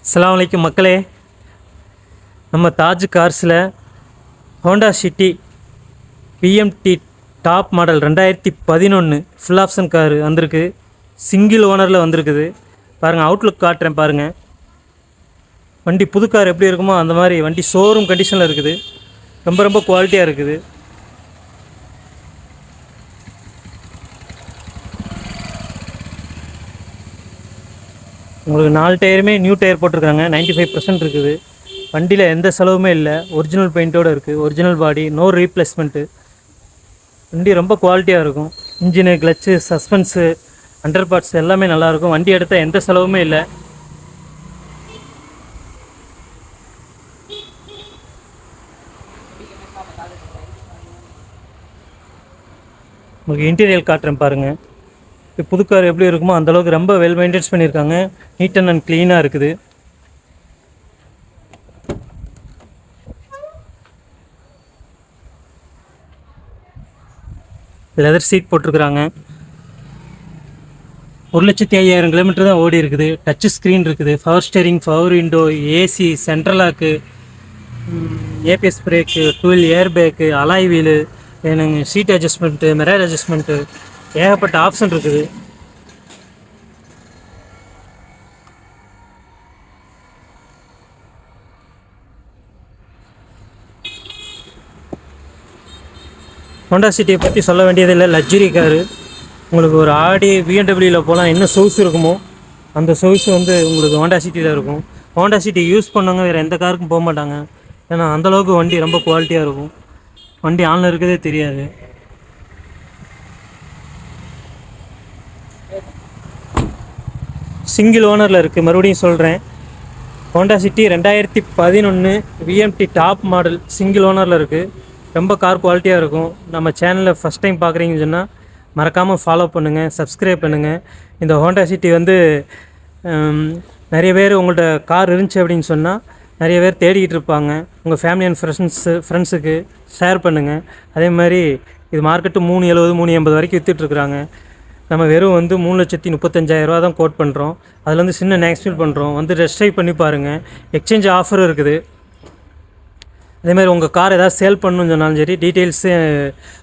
அஸ்ஸலாமு அலைக்கும் மக்களே. நம்ம தாஜ் கார்ஸில் Honda City BMT top model 2011 full option car வந்திருக்கு. சிங்கிள் ஓனரில் வந்திருக்குது. பாருங்கள், அவுட்லுக் காட்டுறேன் பாருங்கள். வண்டி புது கார் எப்படி இருக்குமோ அந்த மாதிரி வண்டி ஷோரூம் கண்டிஷனில் இருக்குது. ரொம்ப ரொம்ப குவாலிட்டியாக இருக்குது. உங்களுக்கு 4 டயருமே நியூ டயர் போட்டிருக்காங்க. 95% இருக்குது. வண்டியில் எந்த செலவுமே இல்லை. ஒரிஜினல் பெயிண்ட்டோடு இருக்குது. Original body, no replacement. வண்டி ரொம்ப குவாலிட்டியாக இருக்கும். Engine, clutch, suspension, under parts எல்லாமே நல்லாயிருக்கும். வண்டி எடுத்தால் எந்த செலவுமே இல்லை. உங்களுக்கு இன்டீரியல் காட்டுறேன் பாருங்கள். இப்போ புது கார் எப்படி இருக்குமோ அந்தளவுக்கு ரொம்ப வெல் மெயின்டைன்ஸ் பண்ணியிருக்காங்க. நீட் அண்ட் க்ளீனாக இருக்குது. Leather seat போட்டிருக்குறாங்க. 1,05,000 கிலோமீட்டர் தான் ஓடி இருக்குது. டச் ஸ்க்ரீன் இருக்குது. Power steering, power window, AC, central lock, ABS brake, 12 air bag, alloy wheel, எனக்கு சீட் அட்ஜஸ்ட்மெண்ட்டு, மிரர் அட்ஜஸ்ட்மெண்ட்டு, ஏகப்பட்ட ஆப்ஷன் இருக்குது. ஹோண்டா சிட்டியை பற்றி சொல்ல வேண்டியதில்லை. Luxury car. உங்களுக்கு ஒரு ஆடி பிஎம்டபிள்யூவில் போகலாம். என்ன சொகுசு இருக்குமோ அந்த சொகுசு உங்களுக்கு ஹோண்டா சிட்டியில் இருக்கும். ஹோண்டா சிட்டி யூஸ் பண்ணவங்க வேறு எந்த காருக்கும் போக மாட்டாங்க. ஏன்னா அந்தளவுக்கு வண்டி ரொம்ப குவாலிட்டியாக இருக்கும். வண்டி ஆனில் இருக்கிறதே தெரியாது. சிங்கிள் ஓனரில் இருக்குது. மறுபடியும் சொல்கிறேன், Honda City 2011 VMT top model single ஓனரில் இருக்குது. ரொம்ப கார் குவாலிட்டியாக இருக்கும். நம்ம சேனலில் ஃபஸ்ட் டைம் பார்க்குறீங்கன்னு சொன்னால் மறக்காமல் ஃபாலோ பண்ணுங்கள், சப்ஸ்கிரைப் பண்ணுங்கள். இந்த ஹோண்டா சிட்டி நிறைய பேர் உங்கள்கிட்ட கார் இருந்துச்சு அப்படின்னு சொன்னால் நிறைய பேர் தேடிக்கிட்டு இருப்பாங்க. உங்கள் ஃபேமிலி அண்ட் ஃப்ரெண்ட்ஸுக்கு ஷேர் பண்ணுங்கள். அதே மாதிரி இது மார்க்கெட்டு 370 380 வரைக்கும் விற்றுட்ருக்குறாங்க. நம்ம வெறும் 3,35,000 தான் கோட் பண்ணுறோம். அதில் சின்ன நெக்ஸ்ட் பண்ணுறோம். டெஸ்ட் ட்ரைவ் பண்ணி பாருங்கள். எக்ஸ்சேஞ்ச் ஆஃபர் இருக்குது. அதேமாதிரி உங்கள் கார் ஏதாவது சேல் பண்ணணும்னு சொன்னாலும் சரி, டீட்டெயில்ஸு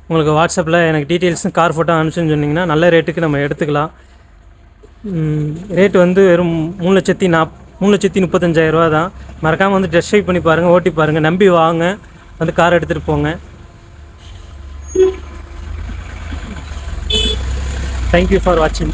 உங்களுக்கு வாட்ஸ்அப்பில் எனக்கு டீட்டெயில்ஸும் கார் ஃபோட்டோ அனுப்பிச்சுன்னு சொன்னிங்கன்னா நல்ல ரேட்டுக்கு நம்ம எடுத்துக்கலாம். ரேட்டு வெறும் 3,35,000 தான். மறக்காமல் டெஸ்ட் ட்ரைவ் பண்ணி பாருங்கள், ஓட்டி பாருங்கள். நம்பி வாங்க, கார் எடுத்துகிட்டு போங்க. தேங்க்யூ ஃபார் வாட்சிங்.